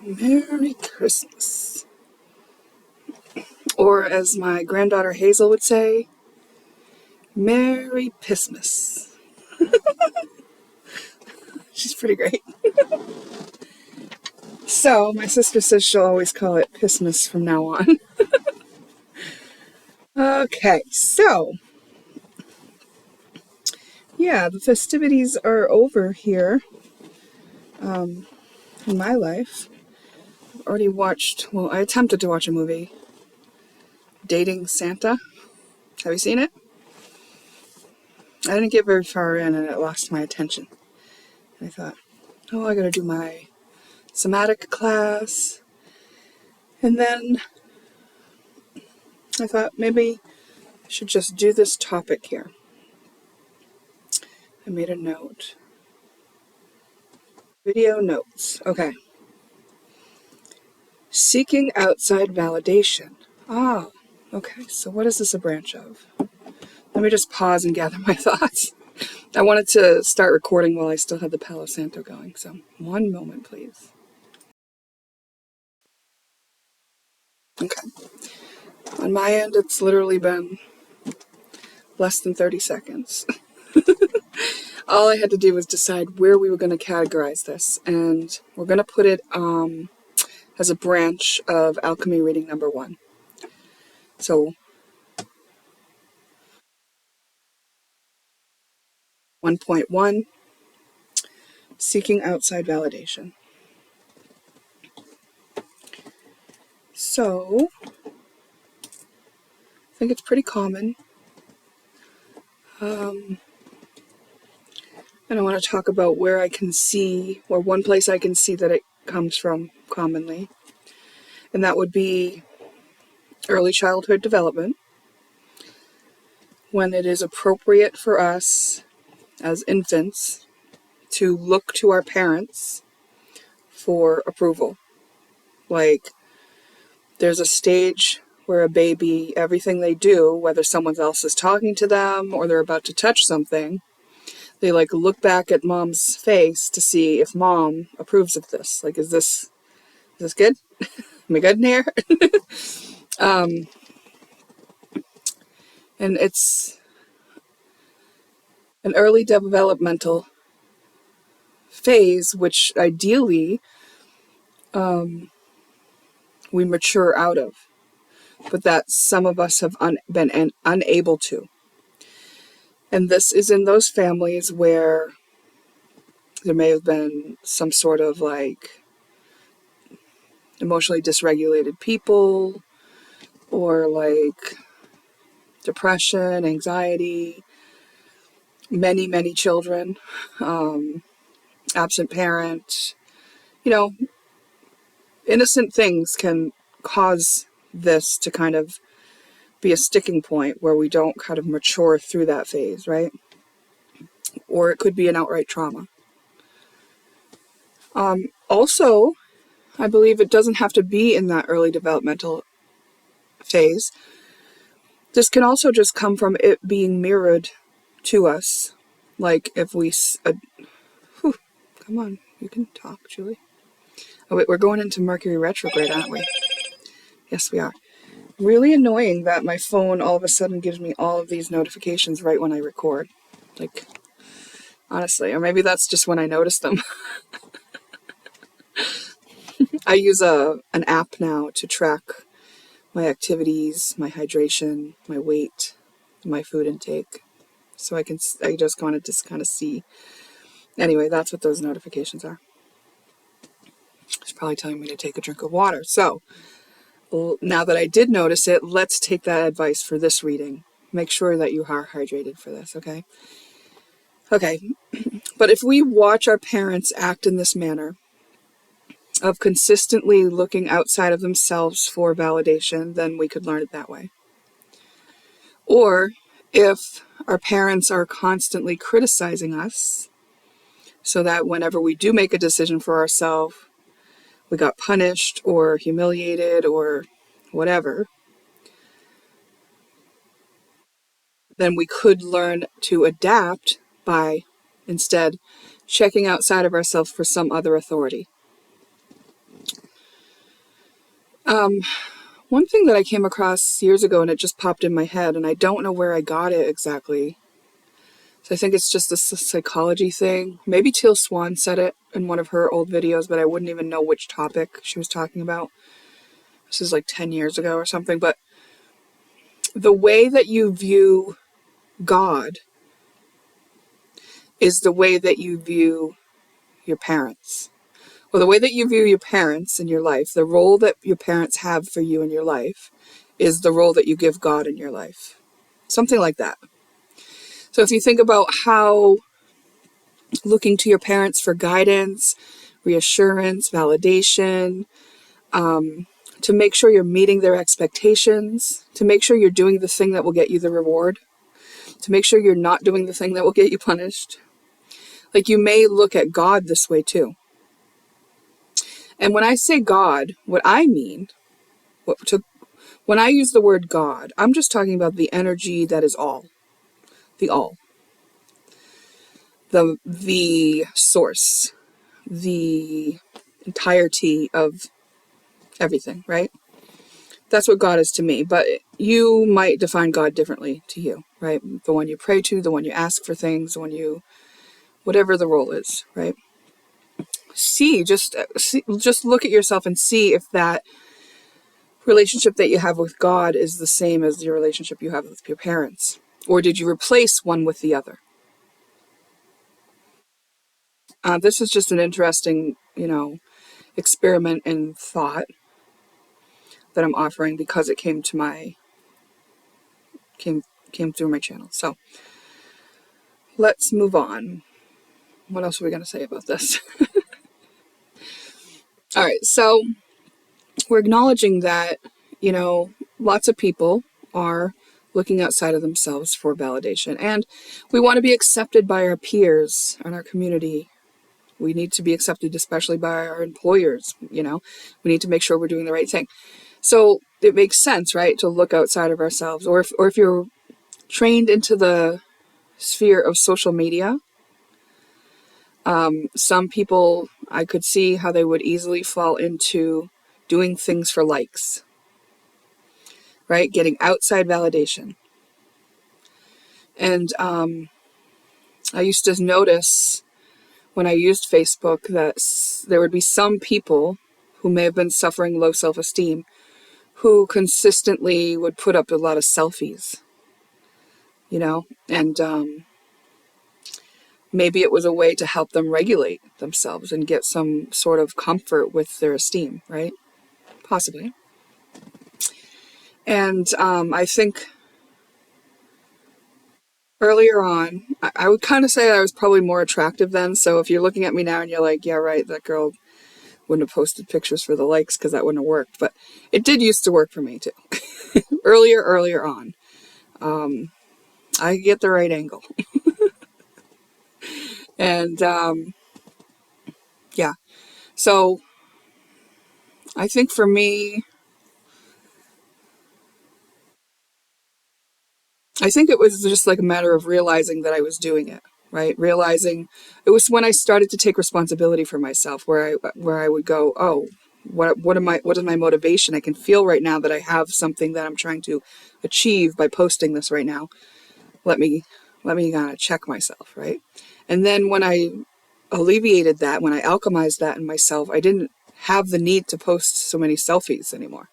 Merry Christmas. Or as my granddaughter Hazel would say, Merry Pissmas. She's pretty great. So, my sister says she'll always call it Pissmas from now on. Okay, so, yeah, the festivities are over here in my life. I've already watched, well, I attempted to watch a movie, Dating Santa. Have you seen it? I didn't get very far in and it lost my attention. And I thought, oh, I gotta do my somatic class. And then I thought maybe I should just do this topic here. I made a note. Video notes. Okay. Seeking outside validation. Ah, okay. So what is this a branch of? Let me just pause and gather my thoughts. I wanted to start recording while I still had the Palo Santo going. So one moment, please. Okay. On my end, it's literally been less than 30 seconds. All I had to do was decide where we were going to categorize this, and we're going to put it as a branch of Alchemy reading number 1. So 1.1, seeking outside validation. So I think it's pretty common. And I want to talk about where I can see, or one place I can see that it comes from commonly. And that would be early childhood development, when it is appropriate for us as infants to look to our parents for approval. Like, there's a stage where a baby, everything they do, whether someone else is talking to them or they're about to touch something, they like look back at mom's face to see if mom approves of this. Like, is this good? Am I good in here? And it's an early developmental phase, which ideally we mature out of, but that some of us have been unable to. And this is in those families where there may have been some sort of like emotionally dysregulated people, or like depression, anxiety, many children, absent parent, innocent things can cause this to kind of be a sticking point where we don't kind of mature through that phase, right? Or it could be an outright trauma. Also, I believe it doesn't have to be in that early developmental phase. This can also just come from it being mirrored to us. Like if we... come on, you can talk, Julie. Oh wait, we're going into Mercury retrograde, aren't we? Yes, we are. Really annoying that my phone all of a sudden gives me all of these notifications right when I record. Like, honestly, or maybe that's just when I notice them. I use an app now to track my activities, my hydration, my weight, my food intake. So I just want to kind of see. Anyway, that's what those notifications are. It's probably telling me to take a drink of water. So now that I did notice it, let's take that advice for this reading. Make sure that you are hydrated for this, okay? Okay, but if we watch our parents act in this manner of consistently looking outside of themselves for validation, then we could learn it that way. Or if our parents are constantly criticizing us, so that whenever we do make a decision for ourselves, we got punished or humiliated or whatever, then we could learn to adapt by instead checking outside of ourselves for some other authority. One thing that I came across years ago, and it just popped in my head, and I don't know where I got it exactly. So I think it's just a psychology thing. Maybe Teal Swan said it in one of her old videos, but I wouldn't even know which topic she was talking about. This is like 10 years ago or something. But the way that you view God is the way that you view your parents. Well, the way that you view your parents in your life, the role that your parents have for you in your life, is the role that you give God in your life. Something like that. So if you think about how looking to your parents for guidance, reassurance, validation, to make sure you're meeting their expectations, to make sure you're doing the thing that will get you the reward, to make sure you're not doing the thing that will get you punished. Like, you may look at God this way too. And when I say God, what I mean, when I use the word God, I'm just talking about the energy that is all. The all. The source. The entirety of everything, right? That's what God is to me. But you might define God differently to you, right? The one you pray to, the one you ask for things, the one you, whatever the role is, right? Just look at yourself and see if that relationship that you have with God is the same as your relationship you have with your parents. Or did you replace one with the other? This is just an interesting, experiment in thought that I'm offering because it came through my channel. So let's move on. What else are we going to say about this? All right. So we're acknowledging that, lots of people are looking outside of themselves for validation, and we want to be accepted by our peers and our community. We need to be accepted, especially by our employers. We need to make sure we're doing the right thing. So it makes sense, right, to look outside of ourselves. Or if you're trained into the sphere of social media, some people, I could see how they would easily fall into doing things for likes, right? Getting outside validation. And I used to notice when I used Facebook that there would be some people who may have been suffering low self-esteem who consistently would put up a lot of selfies, and maybe it was a way to help them regulate themselves and get some sort of comfort with their esteem, right? Possibly. And I think earlier on, I would kind of say I was probably more attractive then. So if you're looking at me now and you're like, yeah, right, that girl wouldn't have posted pictures for the likes because that wouldn't have worked. But it did used to work for me too. earlier on. I get the right angle. And yeah. So I think for me, I think it was just like a matter of realizing that I was doing it, right? Realizing it was when I started to take responsibility for myself, where I would go, oh, what is my motivation? I can feel right now that I have something that I'm trying to achieve by posting this right now. Let me kind of check myself, right? And then when I alleviated that, when I alchemized that in myself, I didn't have the need to post so many selfies anymore,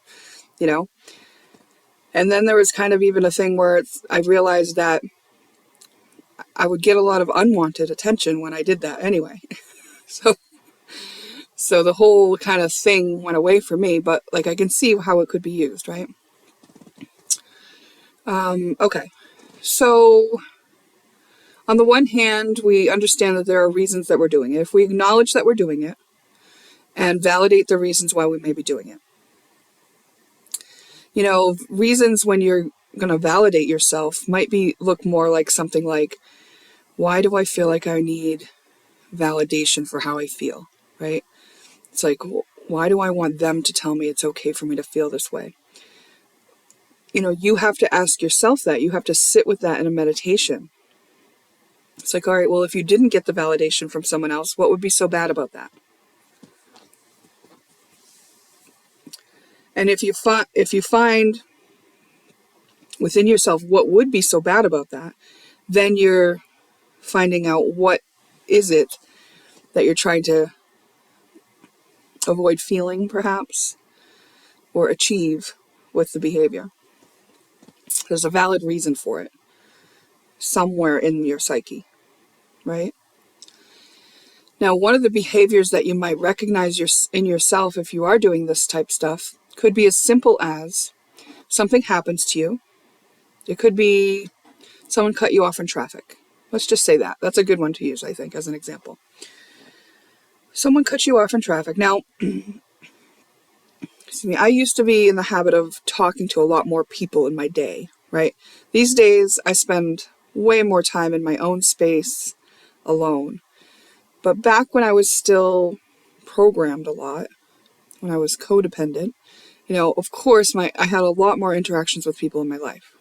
And then there was kind of even a thing where I realized that I would get a lot of unwanted attention when I did that anyway. So the whole kind of thing went away for me, but like I can see how it could be used, right? Okay. So on the one hand, we understand that there are reasons that we're doing it. If we acknowledge that we're doing it and validate the reasons why we may be doing it. Reasons when you're going to validate yourself might look more like something like, why do I feel like I need validation for how I feel, right? It's like, why do I want them to tell me it's okay for me to feel this way? You have to ask yourself that. You have to sit with that in a meditation. It's like, all right, well, if you didn't get the validation from someone else, what would be so bad about that? And if you find within yourself what would be so bad about that, then you're finding out what is it that you're trying to avoid feeling, perhaps, or achieve with the behavior. There's a valid reason for it somewhere in your psyche, right? Now, one of the behaviors that you might recognize in yourself if you are doing this type stuff could be as simple as something happens to you. It could be someone cut you off in traffic. Let's just say that. That's a good one to use, I think, as an example. Someone cut you off in traffic. Now, excuse me, I used to be in the habit of talking to a lot more people in my day, right? These days, I spend way more time in my own space alone. But back when I was still programmed a lot, when I was codependent, of course, I had a lot more interactions with people in my life.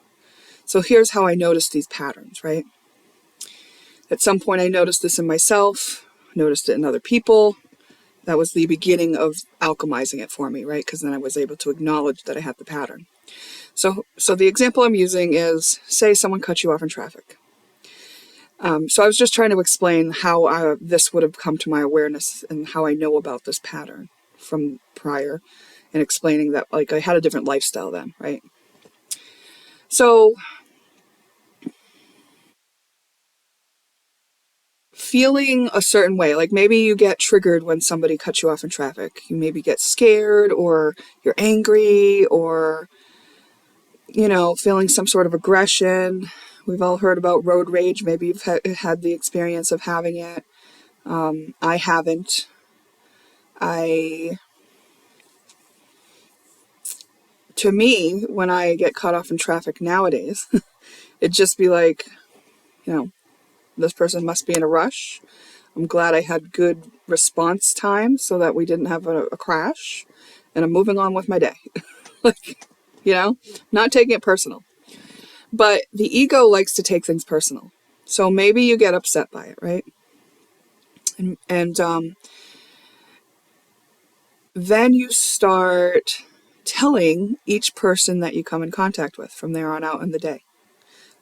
So here's how I noticed these patterns, right? At some point, I noticed this in myself, noticed it in other people. That was the beginning of alchemizing it for me, right? Because then I was able to acknowledge that I had the pattern. So the example I'm using is, say someone cut you off in traffic. So I was just trying to explain how this would have come to my awareness and how I know about this pattern from prior, and explaining that I had a different lifestyle then, right? So feeling a certain way, like maybe you get triggered when somebody cuts you off in traffic. You maybe get scared, or you're angry, or, feeling some sort of aggression. We've all heard about road rage. Maybe you've had the experience of having it. I haven't. To me, when I get cut off in traffic nowadays, it'd just be like, this person must be in a rush. I'm glad I had good response time so that we didn't have a crash, and I'm moving on with my day. Not taking it personal. But the ego likes to take things personal. So maybe you get upset by it, right? And then you start telling each person that you come in contact with from there on out in the day.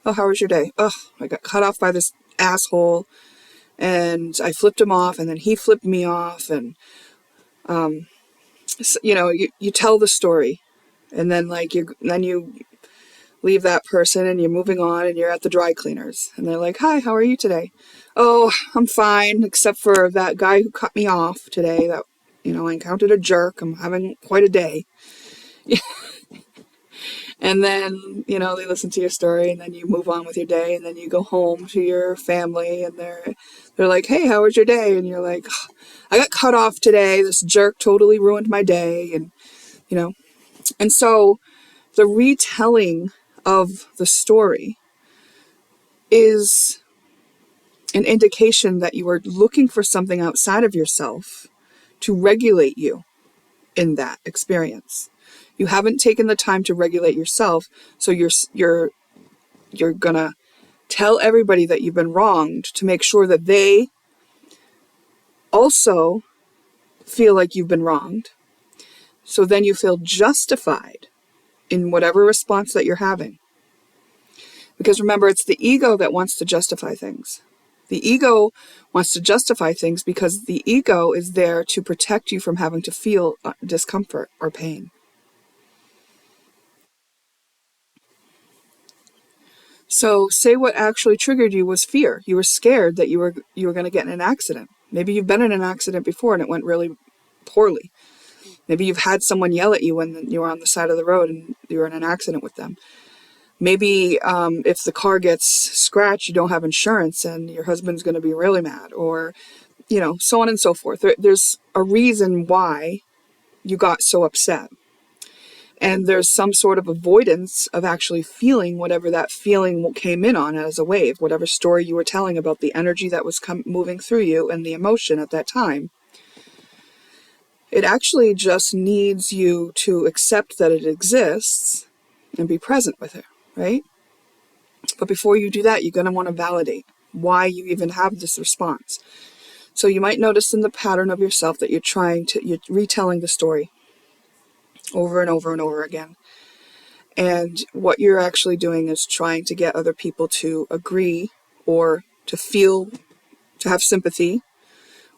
Oh, how was your day? Oh, I got cut off by this asshole, and I flipped him off, and then he flipped me off, and you tell the story, and then you leave that person, and you're moving on, and you're at the dry cleaners, and they're like, "Hi, how are you today?" "Oh, I'm fine, except for that guy who cut me off today. That I encountered a jerk. I'm having quite a day." And then, they listen to your story, and then you move on with your day, and then you go home to your family, and they're like, "Hey, how was your day?" And you're like, "Oh, I got cut off today. This jerk totally ruined my day." And so the retelling of the story is an indication that you are looking for something outside of yourself to regulate you in that experience. You haven't taken the time to regulate yourself, so you're gonna tell everybody that you've been wronged to make sure that they also feel like you've been wronged. So then you feel justified in whatever response that you're having. Because remember, it's the ego that wants to justify things. The ego wants to justify things because the ego is there to protect you from having to feel discomfort or pain. So say what actually triggered you was fear. You were scared that you were going to get in an accident. Maybe you've been in an accident before and it went really poorly. Maybe you've had someone yell at you when you were on the side of the road and you were in an accident with them. Maybe if the car gets scratched, you don't have insurance and your husband's going to be really mad, or, so on and so forth. There's a reason why you got so upset. And there's some sort of avoidance of actually feeling whatever that feeling came in on as a wave, whatever story you were telling about the energy that was moving through you and the emotion at that time. It actually just needs you to accept that it exists and be present with it, right? But before you do that, you're going to want to validate why you even have this response. So you might notice in the pattern of yourself that you're retelling the story. over and over and over again. And what you're actually doing is trying to get other people to agree, or to feel, to have sympathy,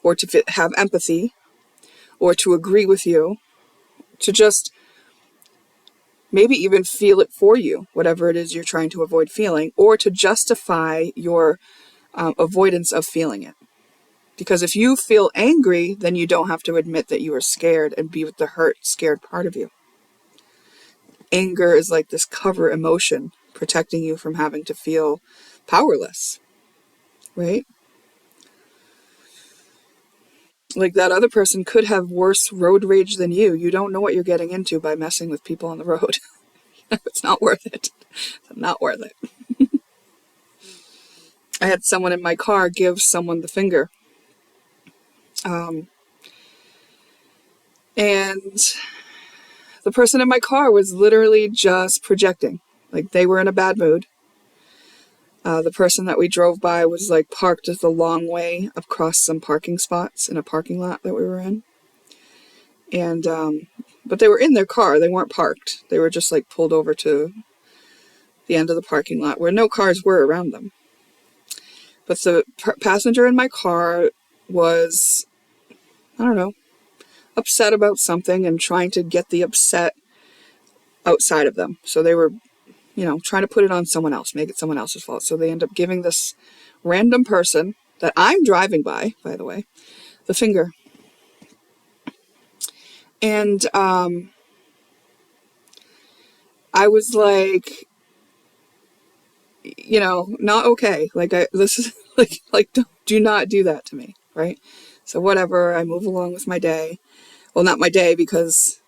or to have empathy, or to agree with you, to just maybe even feel it for you, whatever it is you're trying to avoid feeling, or to justify your avoidance of feeling it. Because if you feel angry, then you don't have to admit that you are scared and be with the hurt, scared part of you. Anger is like this cover emotion, protecting you from having to feel powerless, right? Like that other person could have worse road rage than you. You don't know what you're getting into by messing with people on the road. It's not worth it. It's not worth it. I had someone in my car give someone the finger. And the person in my car was literally just projecting. Like they were in a bad mood. The person that we drove by was like parked the long way across some parking spots in a parking lot that we were in. And, but they were in their car. They weren't parked. They were just like pulled over to the end of the parking lot where no cars were around them. But the passenger in my car was, I don't know, upset about something and trying to get the upset outside of them. So they were, trying to put it on someone else, make it someone else's fault. So they end up giving this random person that I'm driving by the way, the finger. And I was like, not okay. Like this is like do not do that to me, right? So whatever, I move along with my day. Well, not my day, because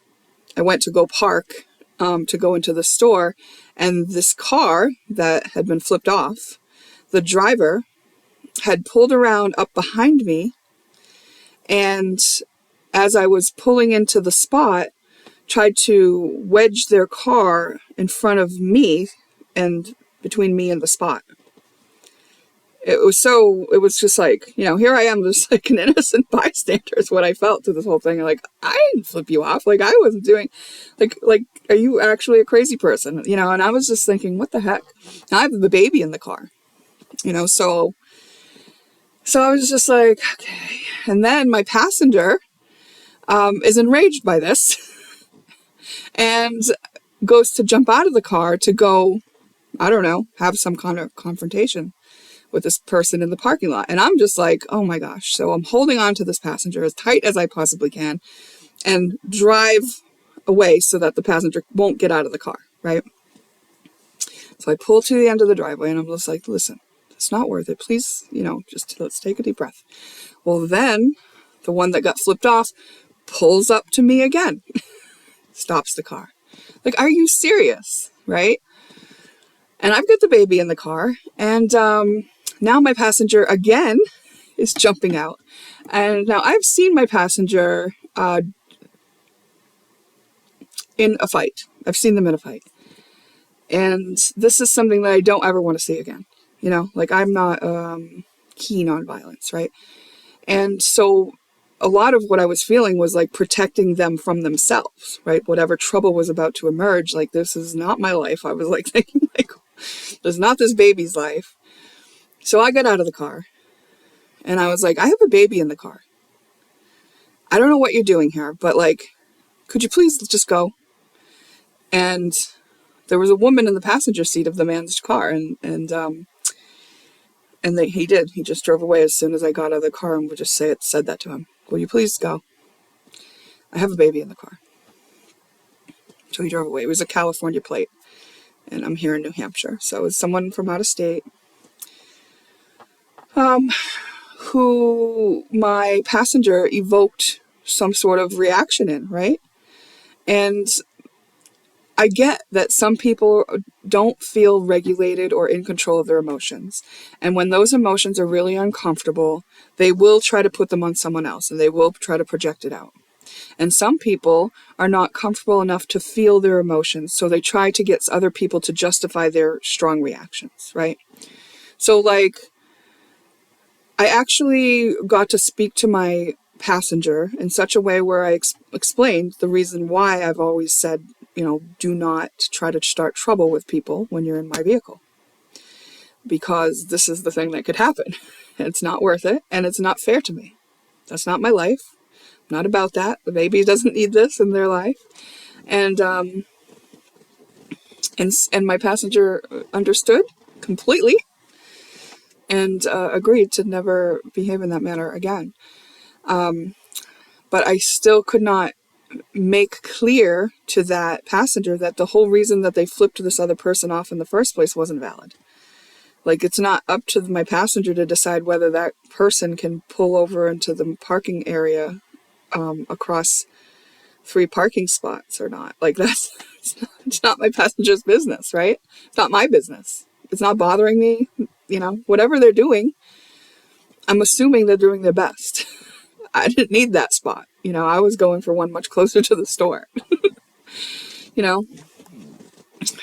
I went to go park to go into the store, and this car that had been flipped off, the driver had pulled around up behind me, and as I was pulling into the spot, tried to wedge their car in front of me and between me and the spot. It was just like, here I am, just like an innocent bystander is what I felt to this whole thing. Like, I didn't flip you off. Like, I wasn't doing, like, are you actually a crazy person? And I was just thinking, what the heck? Now I have the baby in the car, so I was just like, okay. And then my passenger is enraged by this and goes to jump out of the car to go, I don't know, have some kind of confrontation with this person in the parking lot. And I'm just like, oh my gosh. So I'm holding on to this passenger as tight as I possibly can and drive away so that the passenger won't get out of the car, right? So I pull to the end of the driveway and I'm just like, listen, it's not worth it. Please, just let's take a deep breath. Well, then the one that got flipped off pulls up to me again, stops the car. Like, are you serious? Right? And I've got the baby in the car, and now my passenger again is jumping out. And now I've seen my passenger in a fight. I've seen them in a fight. And this is something that I don't ever want to see again. Like, I'm not keen on violence, right? And so a lot of what I was feeling was like protecting them from themselves, right? Whatever trouble was about to emerge, like, this is not my life. I was like thinking, like, there's not this baby's life. So I got out of the car and I was like, I have a baby in the car. I don't know what you're doing here, but like, could you please just go? And there was a woman in the passenger seat of the man's car, and he did. He just drove away as soon as I got out of the car, and would just said that to him. Will you please go? I have a baby in the car. So he drove away. It was a California plate, and I'm here in New Hampshire. So it was someone from out of state, who my passenger evoked some sort of reaction in, right? And I get that some people don't feel regulated or in control of their emotions. And when those emotions are really uncomfortable, they will try to put them on someone else, and they will try to project it out. And some people are not comfortable enough to feel their emotions, so they try to get other people to justify their strong reactions, right? So, like, I actually got to speak to my passenger in such a way where I explained the reason why I've always said, do not try to start trouble with people when you're in my vehicle, because this is the thing that could happen. It's not worth it, and it's not fair to me. That's not my life. I'm not about that. The baby doesn't need this in their life. And my passenger understood completely and agreed to never behave in that manner again. But I still could not make clear to that passenger that the whole reason that they flipped this other person off in the first place wasn't valid. Like, it's not up to my passenger to decide whether that person can pull over into the parking area across 3 parking spots or not. Like, it's not my passenger's business, right? It's not my business. It's not bothering me. Whatever they're doing, I'm assuming they're doing their best. I didn't need that spot. I was going for one much closer to the store.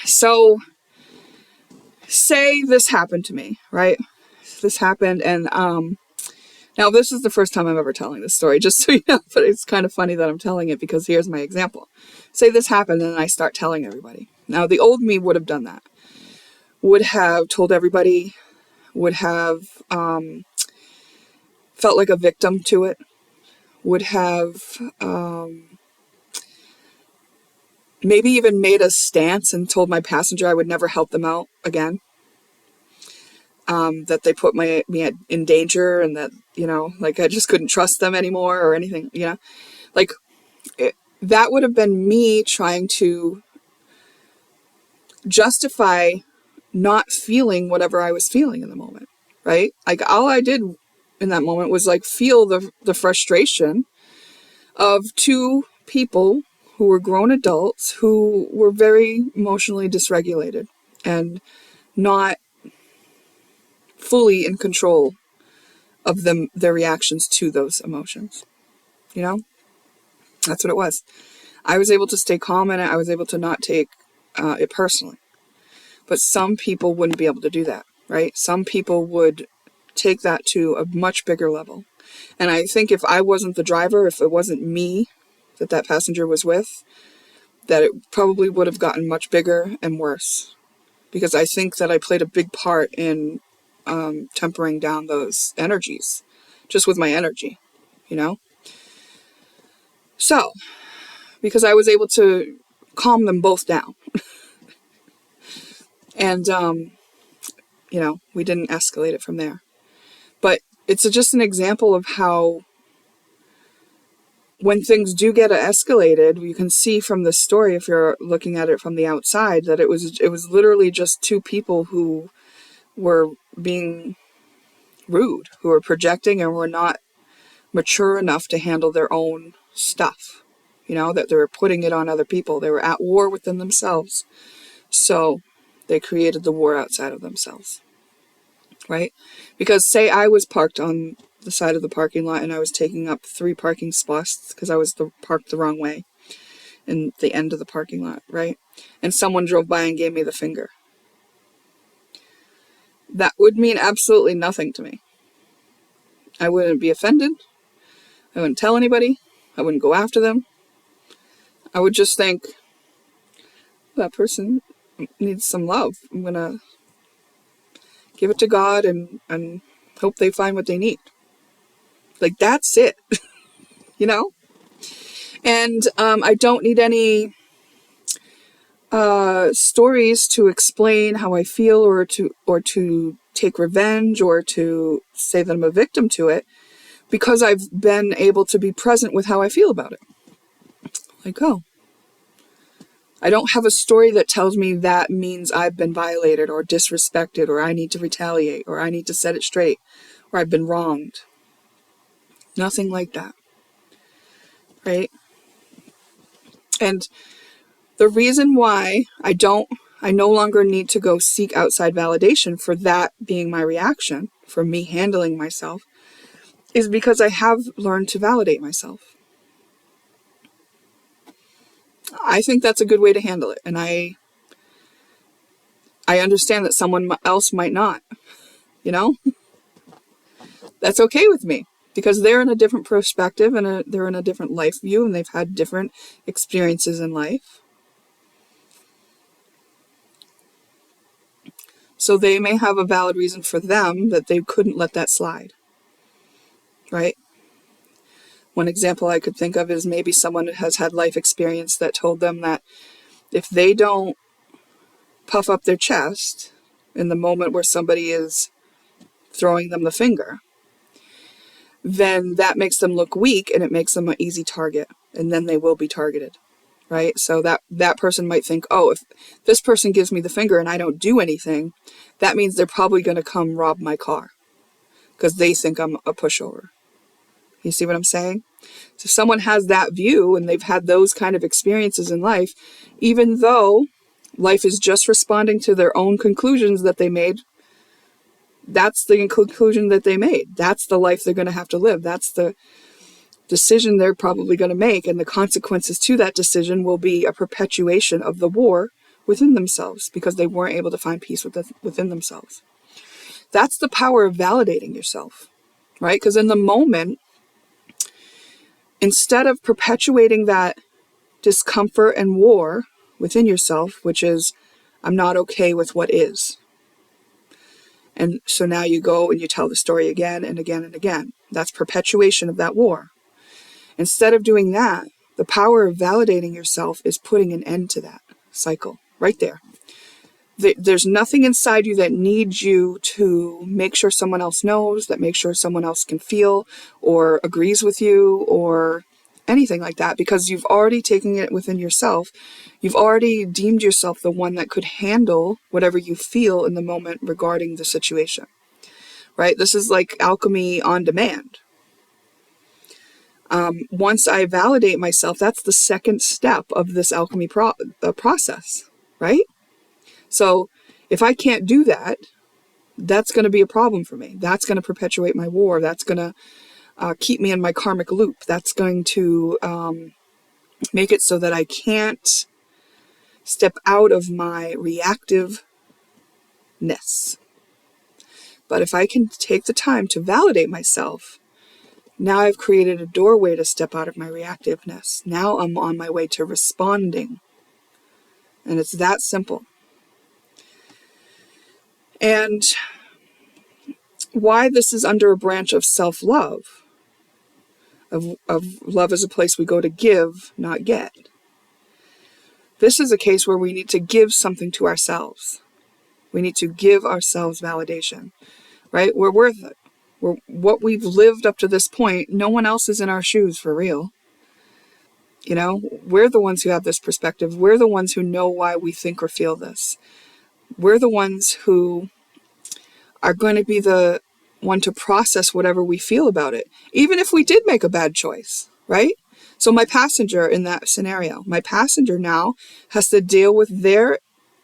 So say this happened to me, right? This happened, and now this is the first time I'm ever telling this story, just so you know, but it's kind of funny that I'm telling it, because here's my example. Say this happened and I start telling everybody. Now, the old me would have done that. Would have told everybody, would have felt like a victim to it, would have maybe even made a stance and told my passenger I would never help them out again. That they put me in danger, and that, like, I just couldn't trust them anymore or anything, like that would have been me trying to justify not feeling whatever I was feeling in the moment, right? Like, all I did in that moment was like feel the frustration of 2 people who were grown adults who were very emotionally dysregulated and not fully in control of their reactions to those emotions. That's what it was. I was able to stay calm in it. I was able to not take it personally. But some people wouldn't be able to do that, right? Some people would take that to a much bigger level. And I think if I wasn't the driver, if it wasn't me that passenger was with, that it probably would have gotten much bigger and worse. Because I think that I played a big part in tempering down those energies, just with my energy, So, because I was able to calm them both down. And, we didn't escalate it from there. But it's just an example of how when things do get escalated, you can see from the story, if you're looking at it from the outside, that it was literally just 2 people who were being rude, who were projecting and were not mature enough to handle their own stuff. That they were putting it on other people. They were at war within themselves. So they created the war outside of themselves. Right? Because say I was parked on the side of the parking lot and I was taking up 3 parking spots because I was parked the wrong way in the end of the parking lot, right? And someone drove by and gave me the finger. That would mean absolutely nothing to me. I wouldn't be offended. I wouldn't tell anybody. I wouldn't go after them. I would just think, that person needs some love. I'm going to give it to God and hope they find what they need. Like, that's it. And I don't need any stories to explain how I feel, or to take revenge, or to say that I'm a victim to it, because I've been able to be present with how I feel about it. Like, I don't have a story that tells me that means I've been violated or disrespected, or I need to retaliate, or I need to set it straight, or I've been wronged. Nothing like that. Right? And the reason why I no longer need to go seek outside validation for that being my reaction, for me handling myself, is because I have learned to validate myself. I think that's a good way to handle it. And I understand that someone else might not, That's okay with me. because they're in a different perspective and they're in a different life view, and they've had different experiences in life. So they may have a valid reason for them that they couldn't let that slide, right? One example I could think of is maybe someone has had life experience that told them that if they don't puff up their chest in the moment where somebody is throwing them the finger, then that makes them look weak and it makes them an easy target, and then they will be targeted, right? So that person might think, oh, if this person gives me the finger and I don't do anything, that means they're probably going to come rob my car because they think I'm a pushover. You see what I'm saying? So if someone has that view and they've had those kind of experiences in life, even though life is just responding to their own conclusions that they made, that's the conclusion that they made. That's the life they're going to have to live. That's the decision they're probably going to make. And the consequences to that decision will be a perpetuation of the war within themselves because they weren't able to find peace within themselves. That's the power of validating yourself, right? Because in the moment, instead of perpetuating that discomfort and war within yourself, which is, I'm not okay with what is. And so now you go and you tell the story again and again and again. That's perpetuation of that war. Instead of doing that, the power of validating yourself is putting an end to that cycle right there. There's nothing inside you that needs you to make sure someone else knows, that makes sure someone else can feel or agrees with you or anything like that, because you've already taken it within yourself. You've already deemed yourself the one that could handle whatever you feel in the moment regarding the situation, right? This is like alchemy on demand. Once I validate myself, that's the second step of this alchemy process, right? So if I can't do that, that's going to be a problem for me. That's going to perpetuate my war. That's going to keep me in my karmic loop. That's going to make it so that I can't step out of my reactiveness. But if I can take the time to validate myself, now I've created a doorway to step out of my reactiveness. Now I'm on my way to responding. And it's that simple. And why this is under a branch of self-love, of love is a place we go to give, not get. This is a case where we need to give something to ourselves. We need to give ourselves validation, right? We're worth it. What we've lived up to this point, no one else is in our shoes for real. You know, we're the ones who have this perspective. We're the ones who know why we think or feel this. We're the ones who are going to be the one to process whatever we feel about it, even if we did make a bad choice, right? So my passenger in that scenario, my passenger now has to deal with their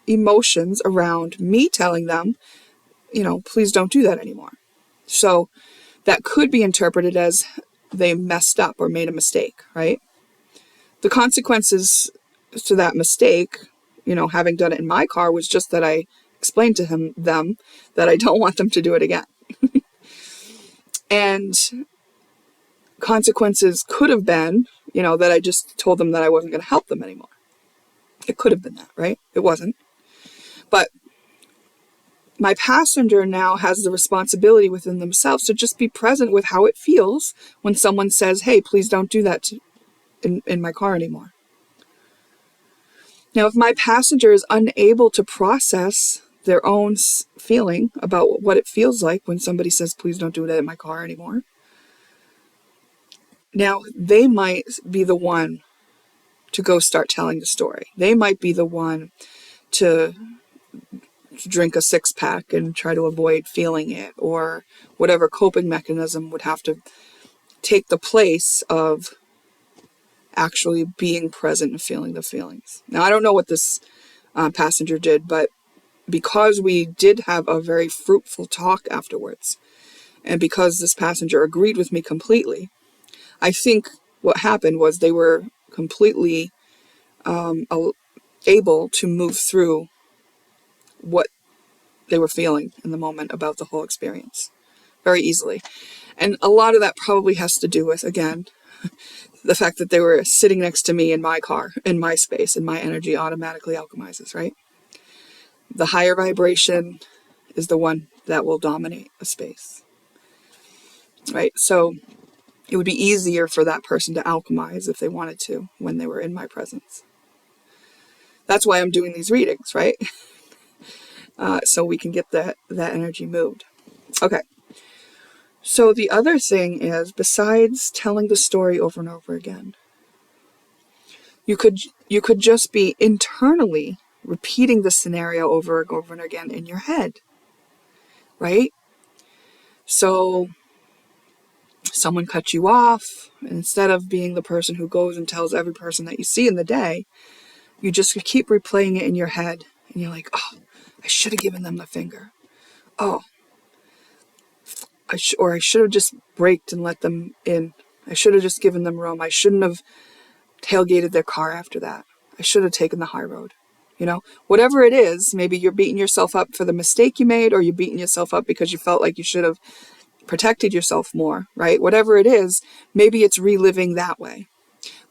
emotions around me telling them, you know, please don't do that anymore. So that could be interpreted as they messed up or made a mistake, right? The consequences to that mistake, you know, having done it in my car, was just that I explained to them that I don't want them to do it again. And consequences could have been, you know, that I just told them that I wasn't going to help them anymore. It could have been that, right? It wasn't. But my passenger now has the responsibility within themselves to just be present with how it feels when someone says, hey, please don't do that in my car anymore. Now, if my passenger is unable to process their own feeling about what it feels like when somebody says, please don't do it in my car anymore, now they might be the one to go start telling the story. They might be the one to drink a 6-pack and try to avoid feeling it, or whatever coping mechanism would have to take the place of actually being present and feeling the feelings. Now, I don't know what this passenger did, but because we did have a very fruitful talk afterwards, and because this passenger agreed with me completely, I think what happened was they were completely able to move through what they were feeling in the moment about the whole experience, very easily. And a lot of that probably has to do with, again, the fact that they were sitting next to me in my car, in my space, and my energy automatically alchemizes, right? The higher vibration is the one that will dominate a space, right? So it would be easier for that person to alchemize if they wanted to when they were in my presence. That's why I'm doing these readings, right? So we can get that energy moved. Okay. So the other thing is, besides telling the story over and over again, you could just be internally repeating the scenario over and over and again in your head, right? So someone cut you off, and instead of being the person who goes and tells every person that you see in the day, you just keep replaying it in your head, and you're like, oh, I should have given them the finger. Oh, I should have just braked and let them in. I should have just given them room. I shouldn't have tailgated their car after that. I should have taken the high road. You know, whatever it is, maybe you're beating yourself up for the mistake you made, or you're beating yourself up because you felt like you should have protected yourself more, right? Whatever it is, maybe it's reliving that way.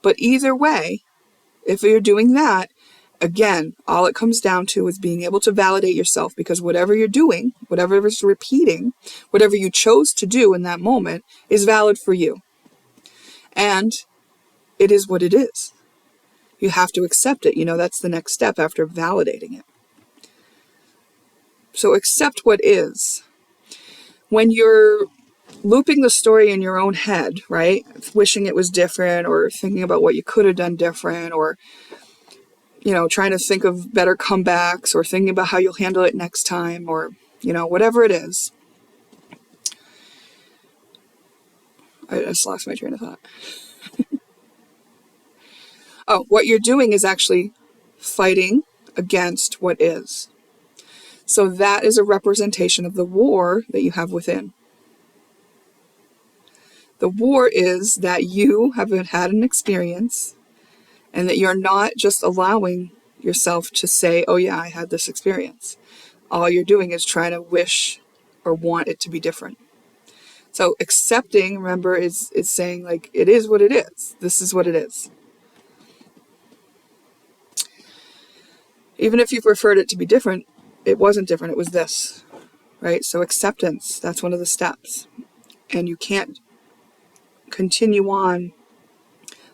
But either way, if you're doing that, again, all it comes down to is being able to validate yourself, because whatever you're doing, whatever is repeating, whatever you chose to do in that moment is valid for you. And it is what it is. You have to accept it. You know, that's the next step after validating it. So accept what is. When you're looping the story in your own head, right? Wishing it was different, or thinking about what you could have done different, or, you know, trying to think of better comebacks, or thinking about how you'll handle it next time, or, you know, whatever it is. I just lost my train of thought. Oh, what you're doing is actually fighting against what is. So that is a representation of the war that you have within. The war is that you have had an experience, and that you're not just allowing yourself to say, oh yeah, I had this experience. All you're doing is trying to wish or want it to be different. So accepting, remember, is saying, like, it is what it is. This is what it is. Even if you preferred it to be different, it wasn't different, it was this, right? So acceptance, that's one of the steps. And you can't continue on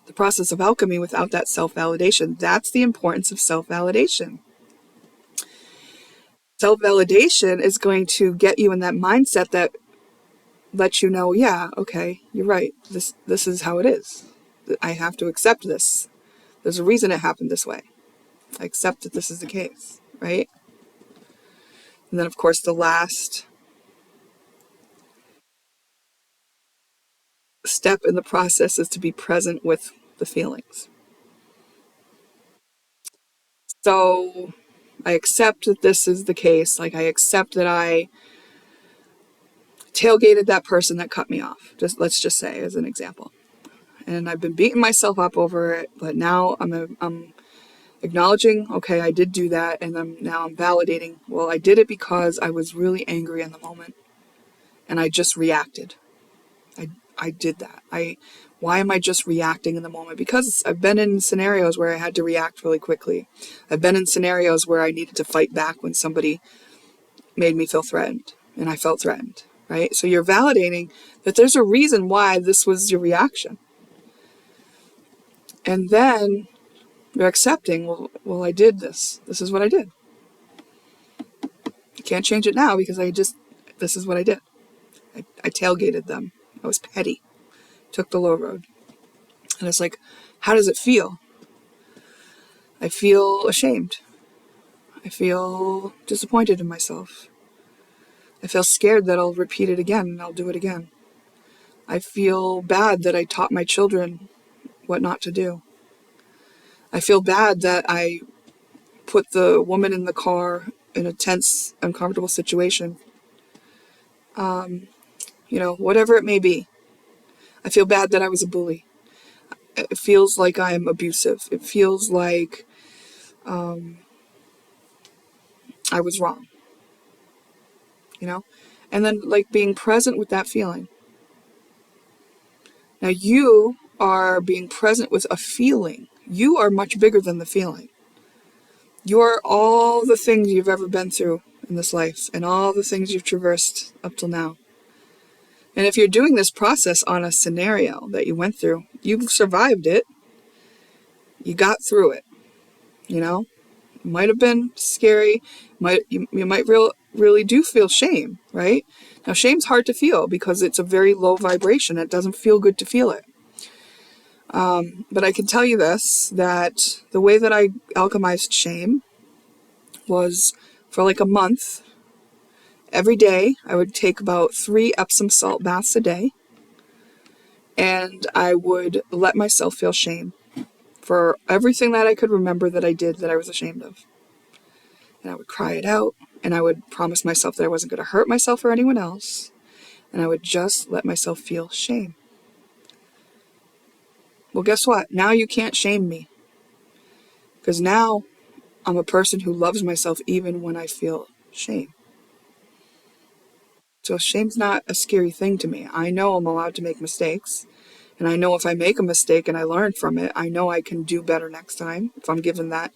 the process of alchemy without that self-validation. That's the importance of self-validation. Self-validation is going to get you in that mindset that lets you know, yeah, okay, you're right. This is how it is. I have to accept this. There's a reason it happened this way. I accept that this is the case, right? And then, of course, the last step in the process is to be present with the feelings. So I accept that this is the case. Like, I accept that I tailgated that person that cut me off. Let's just say, as an example. And I've been beating myself up over it, but now I'm acknowledging, okay, I did do that, and I'm validating, well, I did it because I was really angry in the moment, and I just reacted. I did that. Why am I just reacting in the moment? Because I've been in scenarios where I had to react really quickly. I've been in scenarios where I needed to fight back when somebody made me feel threatened, and I felt threatened, right? So you're validating that there's a reason why this was your reaction. And then you're accepting, well, I did this. This is what I did. I can't change it now because this is what I did. I tailgated them. I was petty. Took the low road. And it's like, how does it feel? I feel ashamed. I feel disappointed in myself. I feel scared that I'll repeat it again and I'll do it again. I feel bad that I taught my children what not to do. I feel bad that I put the woman in the car in a tense, uncomfortable situation. Whatever it may be. I feel bad that I was a bully. It feels like I'm abusive. It feels like I was wrong. And then like being present with that feeling. Now you are being present with a feeling. You are much bigger than the feeling. You're all the things you've ever been through in this life and all the things you've traversed up till now. And if you're doing this process on a scenario that you went through, you've survived it. You got through it, you know? It might have been scary. You might really do feel shame, right? Now, shame's hard to feel because it's a very low vibration. It doesn't feel good to feel it. But I can tell you this, that the way that I alchemized shame was for like a month. Every day, I would take about 3 Epsom salt baths a day, and I would let myself feel shame for everything that I could remember that I did that I was ashamed of. And I would cry it out, and I would promise myself that I wasn't going to hurt myself or anyone else, and I would just let myself feel shame. Well, guess what? Now you can't shame me, because now I'm a person who loves myself even when I feel shame. So shame's not a scary thing to me. I know I'm allowed to make mistakes. And I know if I make a mistake and I learn from it, I know I can do better next time if I'm given that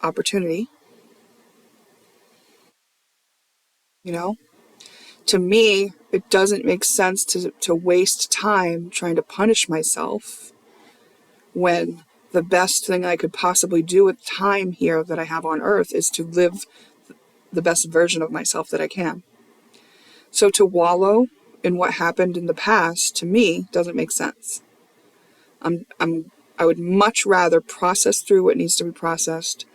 opportunity. You know? To me, it doesn't make sense to waste time trying to punish myself when the best thing I could possibly do with time here that I have on earth is to live the best version of myself that I can. So to wallow in what happened in the past, to me, doesn't make sense. I would much rather process through what needs to be processed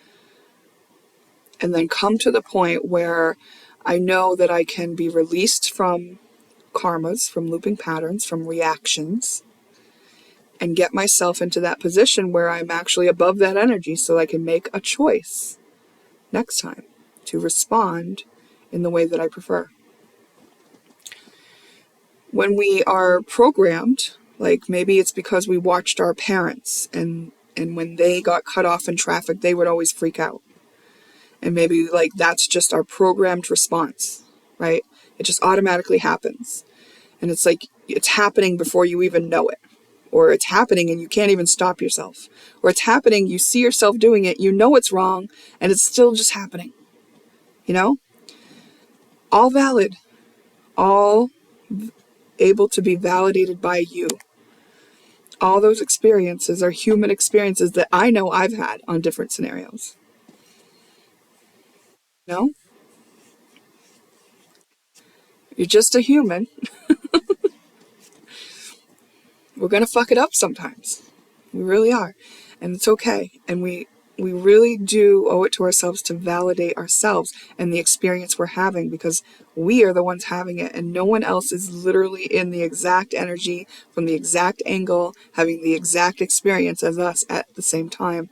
and then come to the point where I know that I can be released from karmas, from looping patterns, from reactions, and get myself into that position where I'm actually above that energy so I can make a choice next time to respond in the way that I prefer. When we are programmed, like maybe it's because we watched our parents and when they got cut off in traffic, they would always freak out. And maybe like that's just our programmed response, right? It just automatically happens. And it's like it's happening before you even know it. Or it's happening and you can't even stop yourself. Or it's happening, you see yourself doing it, you know it's wrong, and it's still just happening. You know? All valid. All able to be validated by you. All those experiences are human experiences that I know I've had on different scenarios. No? You're just a human. We're going to fuck it up sometimes. We really are. And it's okay. And we really do owe it to ourselves to validate ourselves and the experience we're having, because we are the ones having it and no one else is literally in the exact energy, from the exact angle, having the exact experience as us at the same time.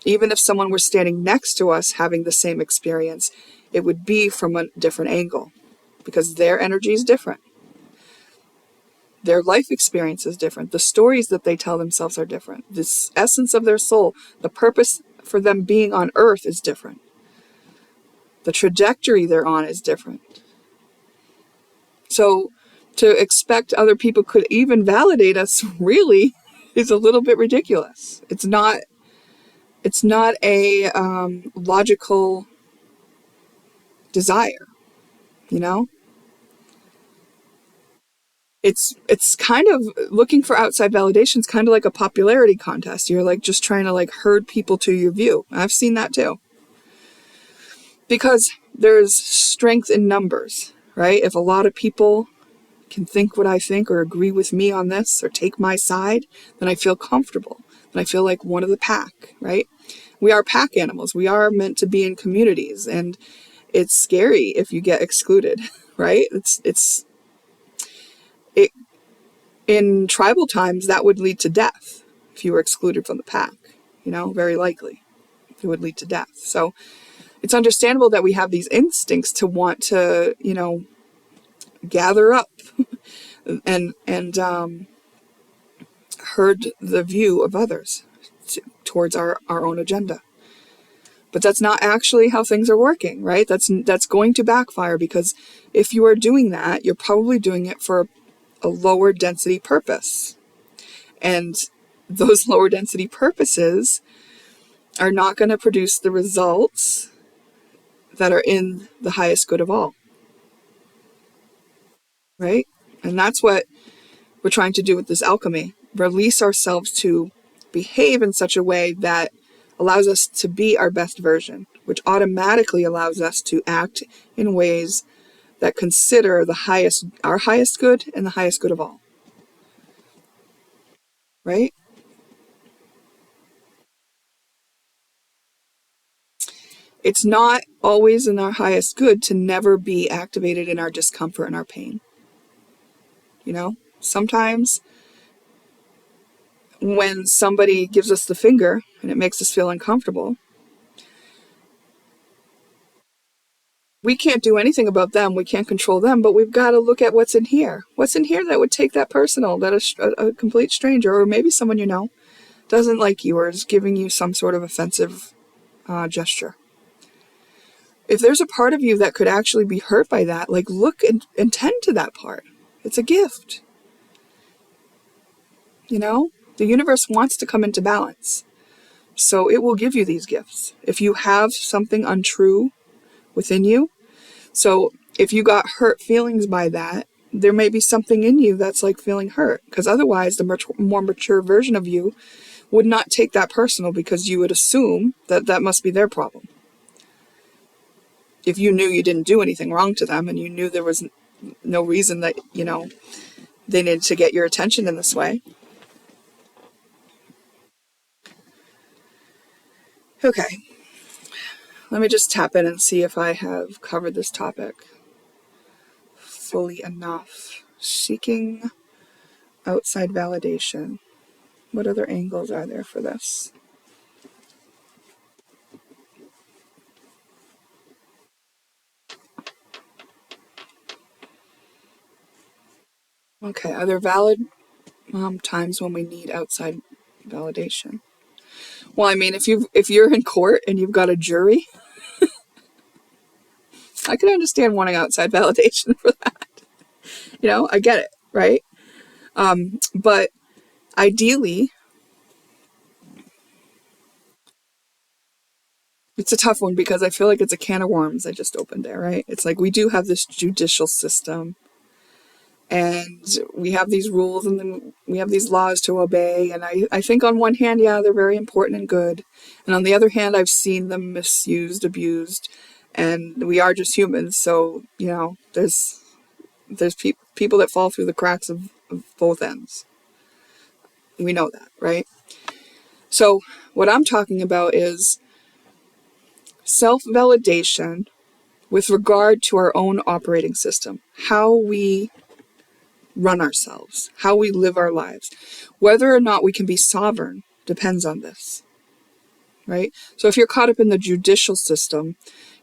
Even if someone were standing next to us having the same experience, it would be from a different angle because their energy is different. Their life experience is different. The stories that they tell themselves are different. The essence of their soul, the purpose for them being on earth is different. The trajectory they're on is different. So to expect other people could even validate us really is a little bit ridiculous. It's not a logical desire, you know? It's kind of looking for outside validation. It's kind of like a popularity contest. You're like just trying to like herd people to your view. I've seen that too. Because there's strength in numbers, right? If a lot of people can think what I think or agree with me on this or take my side, then I feel comfortable. Then I feel like one of the pack, right? We are pack animals. We are meant to be in communities, and it's scary if you get excluded, right? In tribal times, that would lead to death if you were excluded from the pack, very likely it would lead to death. So it's understandable that we have these instincts to want to, gather up and herd the view of others towards our own agenda. But that's not actually how things are working, right? That's going to backfire, because if you are doing that, you're probably doing it for a lower density purpose. And those lower density purposes are not going to produce the results that are in the highest good of all, right? And that's what we're trying to do with this alchemy. Release ourselves to behave in such a way that allows us to be our best version, which automatically allows us to act in ways that consider our highest good and the highest good of all, right? It's not always in our highest good to never be activated in our discomfort and our pain. Sometimes when somebody gives us the finger and it makes us feel uncomfortable, we can't do anything about them. We can't control them, but we've got to look at what's in here. What's in here that would take that personal, that a complete stranger, or maybe someone doesn't like you or is giving you some sort of offensive gesture. If there's a part of you that could actually be hurt by that, look and tend to that part. It's a gift. The universe wants to come into balance. So it will give you these gifts. If you have something untrue within you, so if you got hurt feelings by that, there may be something in you that's feeling hurt, because otherwise the more mature version of you would not take that personal, because you would assume that must be their problem. If you knew you didn't do anything wrong to them and you knew there was no reason that, they needed to get your attention in this way. Okay. Let me just tap in and see if I have covered this topic fully enough. Seeking outside validation. What other angles are there for this? Okay, are there valid times when we need outside validation? Well, I mean, if you're in court and you've got a jury, I can understand wanting outside validation for that. I get it, right? But ideally, it's a tough one, because I feel like it's a can of worms I just opened there, right? It's we do have this judicial system, and we have these rules, and then we have these laws to obey. And I think on one hand, yeah, they're very important and good. And on the other hand, I've seen them misused, abused, and we are just humans. So, there's people that fall through the cracks of both ends. We know that, right? So what I'm talking about is self-validation with regard to our own operating system, how we run ourselves, how we live our lives. Whether or not we can be sovereign depends on this, right? So if you're caught up in the judicial system,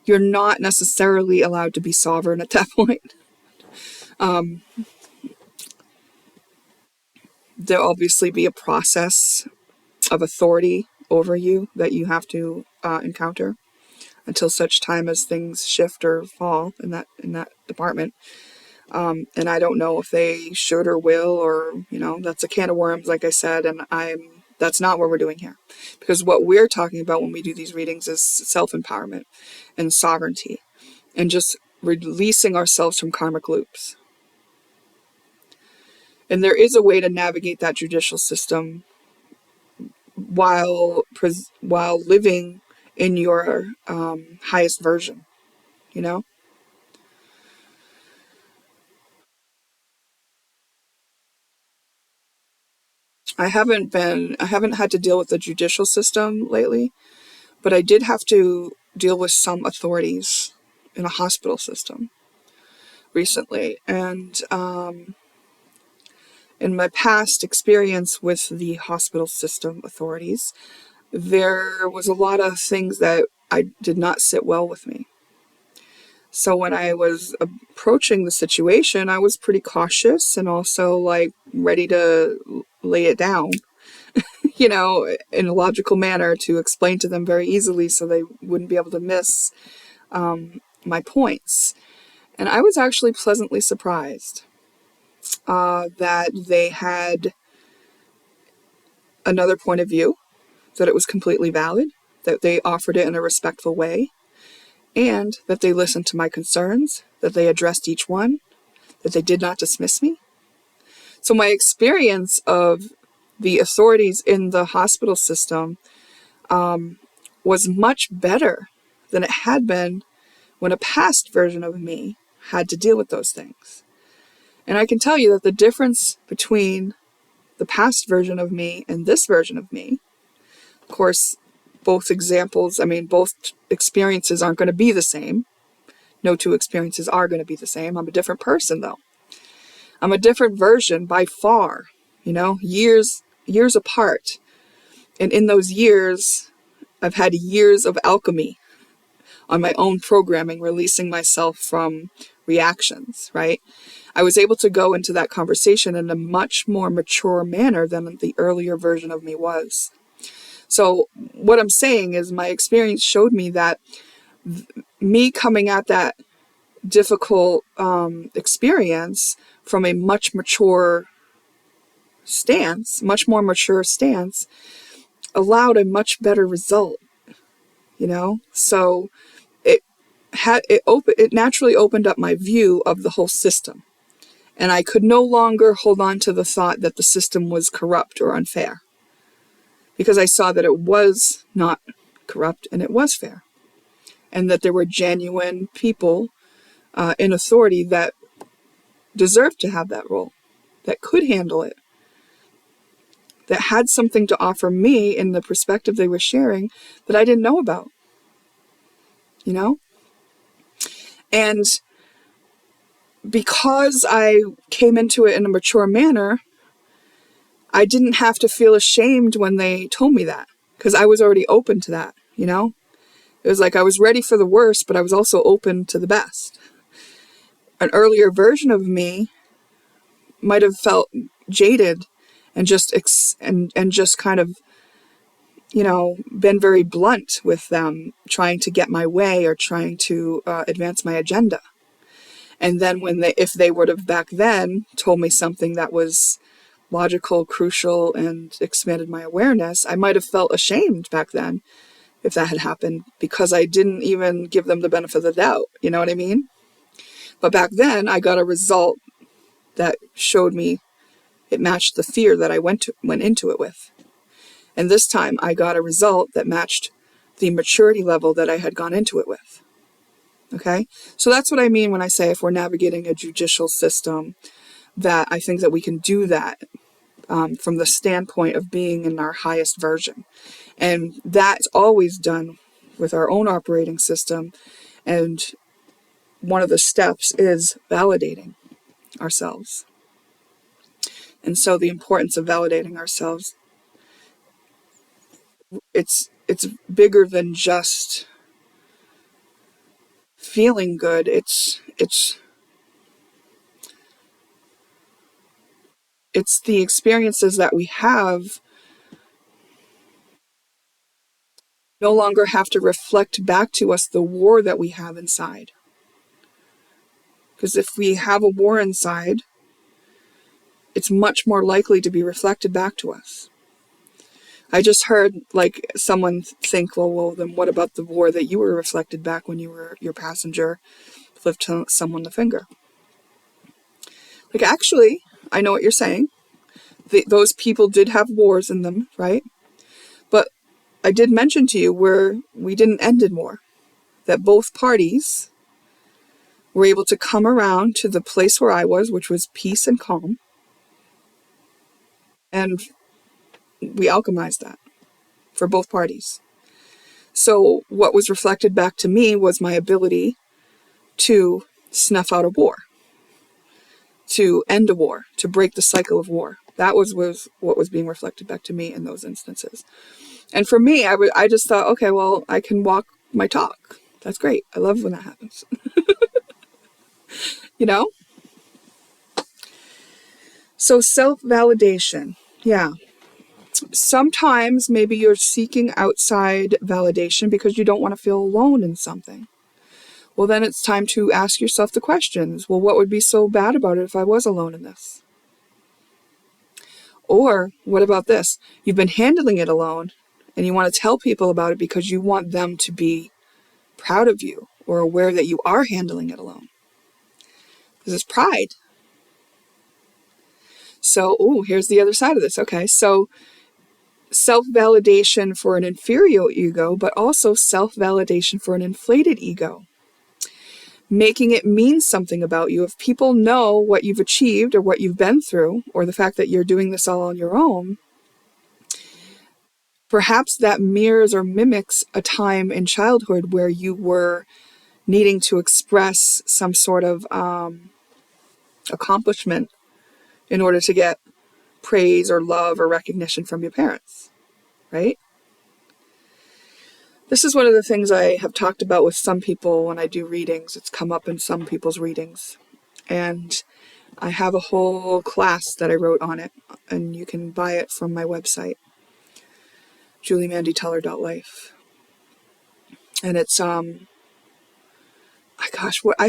you're not necessarily allowed to be sovereign at that point. There'll obviously be a process of authority over you that you have to encounter until such time as things shift or fall in that department. And I don't know if they should or will, or, that's a can of worms, like I said, and that's not what we're doing here. Because what we're talking about when we do these readings is self-empowerment and sovereignty and just releasing ourselves from karmic loops. And there is a way to navigate that judicial system while living in your highest version, I haven't had to deal with the judicial system lately, but I did have to deal with some authorities in a hospital system recently. And in my past experience with the hospital system authorities, there was a lot of things that I did not sit well with me. So when I was approaching the situation, I was pretty cautious and also ready to lay it down, in a logical manner to explain to them very easily so they wouldn't be able to miss my points. And I was actually pleasantly surprised that they had another point of view, that it was completely valid, that they offered it in a respectful way, and that they listened to my concerns, that they addressed each one, that they did not dismiss me. So my experience of the authorities in the hospital system was much better than it had been when a past version of me had to deal with those things. And I can tell you that the difference between the past version of me and this version of me, of course, both experiences aren't going to be the same. No two experiences are going to be the same. I'm a different person, though. I'm a different version by far, years apart. And in those years, I've had years of alchemy on my own programming, releasing myself from reactions, right? I was able to go into that conversation in a much more mature manner than the earlier version of me was. So what I'm saying is my experience showed me that me coming at that difficult experience from a much more mature stance, allowed a much better result, So it naturally opened up my view of the whole system. And I could no longer hold on to the thought that the system was corrupt or unfair, because I saw that it was not corrupt and it was fair, and that there were genuine people in authority that deserved to have that role, that could handle it, that had something to offer me in the perspective they were sharing that I didn't know about, And because I came into it in a mature manner, I didn't have to feel ashamed when they told me that, because I was already open to that, It was like I was ready for the worst, but I was also open to the best. An earlier version of me might have felt jaded and just kind of, been very blunt with them, trying to get my way or trying to advance my agenda. And then if they would have back then told me something that was logical, crucial, and expanded my awareness, I might have felt ashamed back then if that had happened, because I didn't even give them the benefit of the doubt. You know what I mean? But back then, I got a result that showed me it matched the fear that I went into it with. And this time, I got a result that matched the maturity level that I had gone into it with. Okay? So that's what I mean when I say if we're navigating a judicial system, that I think that we can do that from the standpoint of being in our highest version. And that's always done with our own operating system. And one of the steps is validating ourselves. And so the importance of validating ourselves, it's bigger than just feeling good. It's the experiences that we have no longer have to reflect back to us the war that we have inside. Because if we have a war inside, it's much more likely to be reflected back to us. I just heard someone think, well, then what about the war that you were reflected back when you were your passenger flipped someone the finger? Actually, I know what you're saying. Those people did have wars in them, right? But I did mention to you where we didn't end in war, that both parties were able to come around to the place where I was, which was peace and calm. And we alchemized that for both parties. So what was reflected back to me was my ability to snuff out a war, to end a war, to break the cycle of war. That was what was being reflected back to me in those instances. And for me, I just thought, okay, well, I can walk my talk. That's great. I love when that happens. So self-validation. Yeah. Sometimes maybe you're seeking outside validation because you don't want to feel alone in something. Well, then it's time to ask yourself the questions. Well, what would be so bad about it if I was alone in this? Or what about this? You've been handling it alone and you want to tell people about it because you want them to be proud of you or aware that you are handling it alone. This is pride. So, here's the other side of this. Okay, so self-validation for an inferior ego, but also self-validation for an inflated ego. Making it mean something about you. If people know what you've achieved or what you've been through, or the fact that you're doing this all on your own, perhaps that mirrors or mimics a time in childhood where you were needing to express some sort of accomplishment in order to get praise or love or recognition from your parents, right? This is one of the things I have talked about with some people when I do readings. It's come up in some people's readings. And I have a whole class that I wrote on it, and you can buy it from my website, juliemandyteller.life. And it's, I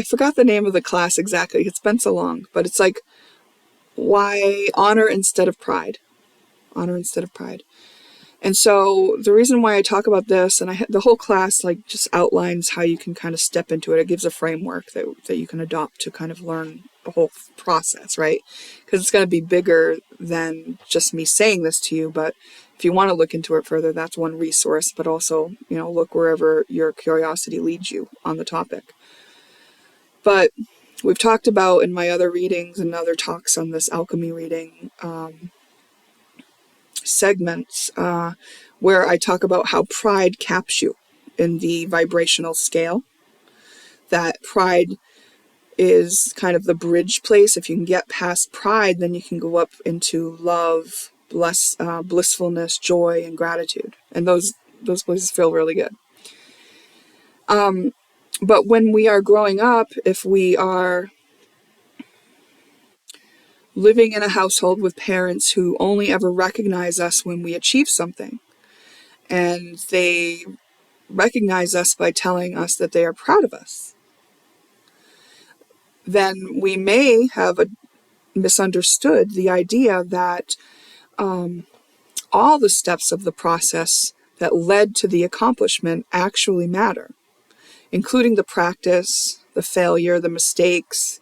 forgot the name of the class exactly. It's been so long, but it's like, why honor instead of pride? Honor instead of pride. And so the reason why I talk about this, and the whole class like just outlines how you can kind of step into it. It gives a framework that you can adopt to kind of learn the whole process, right? Because it's going to be bigger than just me saying this to you. But if you want to look into it further, that's one resource. But also, look wherever your curiosity leads you on the topic. But we've talked about in my other readings and other talks on this alchemy reading, segments where I talk about how pride caps you in the vibrational scale. That pride is kind of the bridge place. If you can get past pride, then you can go up into love, blissfulness, joy, and gratitude. And those places feel really good. But when we are growing up, if we are living in a household with parents who only ever recognize us when we achieve something, and they recognize us by telling us that they are proud of us, then we may have misunderstood the idea that all the steps of the process that led to the accomplishment actually matter, including the practice, the failure, the mistakes,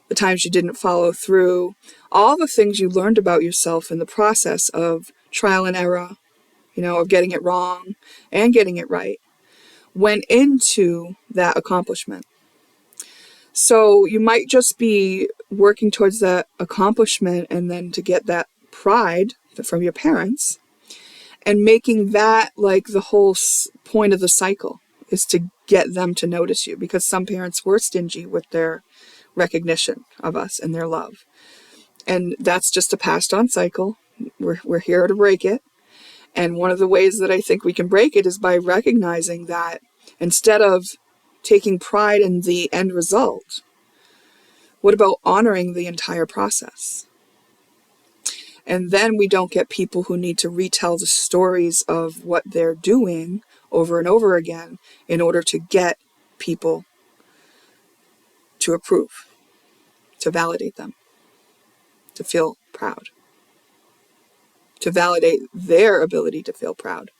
the times you didn't follow through, all the things you learned about yourself in the process of trial and error, of getting it wrong and getting it right, went into that accomplishment. So you might just be working towards that accomplishment and then to get that pride from your parents, and making that like the whole point of the cycle is to get them to notice you, because some parents were stingy with their recognition of us and their love. And that's just a passed on cycle. We're here to break it. And one of the ways that I think we can break it is by recognizing that instead of taking pride in the end result, what about honoring the entire process? And then we don't get people who need to retell the stories of what they're doing over and over again in order to get people to approve, to validate them, to feel proud, to validate their ability to feel proud.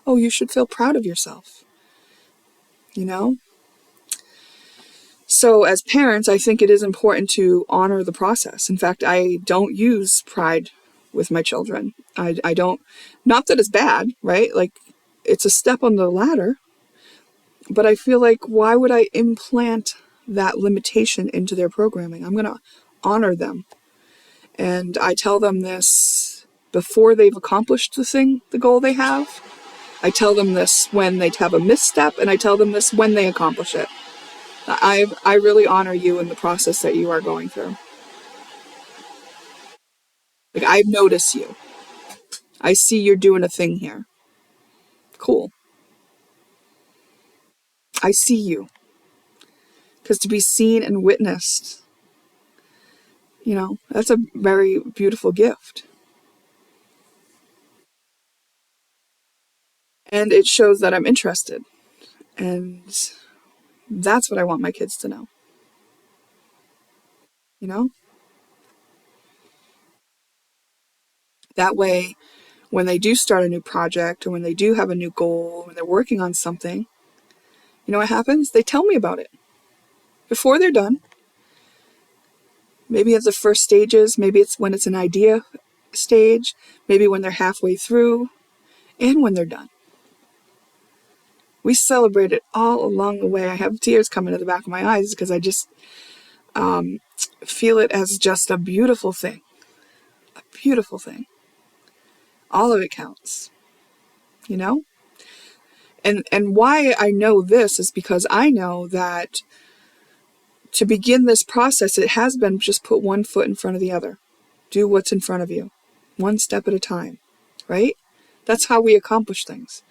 Oh, you should feel proud of yourself. So as parents, I think it is important to honor the process. In fact, I don't use pride with my children. I don't, not that it's bad, right? Like, it's a step on the ladder, but I feel like, why would I implant that limitation into their programming? I'm going to honor them. And I tell them this before they've accomplished the goal they have. I tell them this when they have a misstep, and I tell them this when they accomplish it. I really honor you in the process that you are going through. Like, I notice you. I see you're doing a thing here. Cool. I see you. Because to be seen and witnessed, that's a very beautiful gift. And it shows that I'm interested. And that's what I want my kids to know. You know? That way, when they do start a new project or when they do have a new goal, when they're working on something, you know what happens? They tell me about it before they're done. Maybe at the first stages, maybe it's when it's an idea stage, maybe when they're halfway through, and when they're done. We celebrate it all along the way. I have tears coming to the back of my eyes because I just feel it as just a beautiful thing. A beautiful thing. All of it counts. You know? And why I know this is because I know that to begin this process, it has been just put one foot in front of the other. Do what's in front of you. One step at a time. Right? That's how we accomplish things.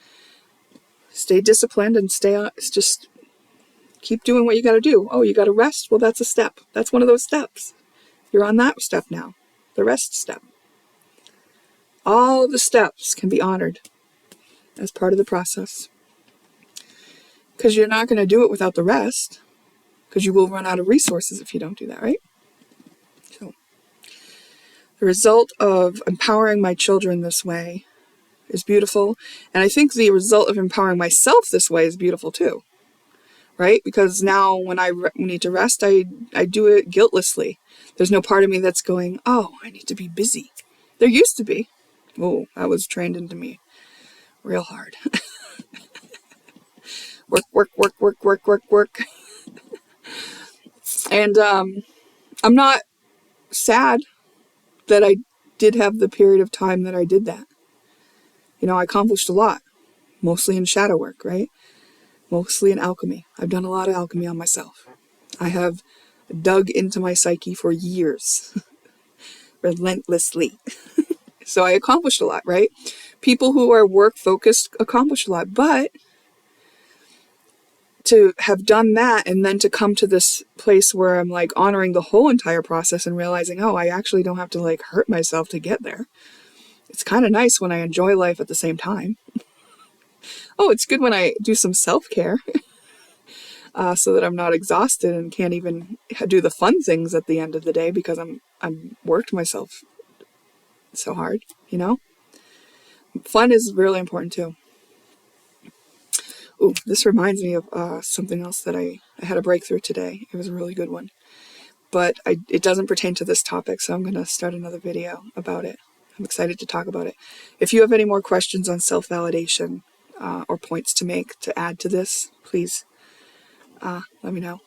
Stay disciplined and just keep doing what you got to do. Oh, you got to rest? Well, that's a step. That's one of those steps. You're on that step now. The rest step. All the steps can be honored as part of the process. Because you're not going to do it without the rest. Because you will run out of resources if you don't do that, right? So, the result of empowering my children this way is beautiful. And I think the result of empowering myself this way is beautiful too. Right? Because now when I need to rest, I do it guiltlessly. There's no part of me that's going, oh, I need to be busy. There used to be. Oh, that was trained into me real hard. Work. And I'm not sad that I did have the period of time that I did that. You know, I accomplished a lot, mostly in shadow work, right? Mostly in alchemy. I've done a lot of alchemy on myself. I have dug into my psyche for years, relentlessly. So I accomplished a lot, right? People who are work-focused accomplish a lot, but to have done that and then to come to this place where I'm like honoring the whole entire process and realizing, oh, I actually don't have to like hurt myself to get there. It's kind of nice when I enjoy life at the same time. Oh, it's good when I do some self-care so that I'm not exhausted and can't even do the fun things at the end of the day because I'm worked myself so hard, you know? Fun is really important too. Ooh, this reminds me of something else that I had a breakthrough today. It was a really good one. But it doesn't pertain to this topic, so I'm going to start another video about it. I'm excited to talk about it. If you have any more questions on self-validation or points to make to add to this, please let me know.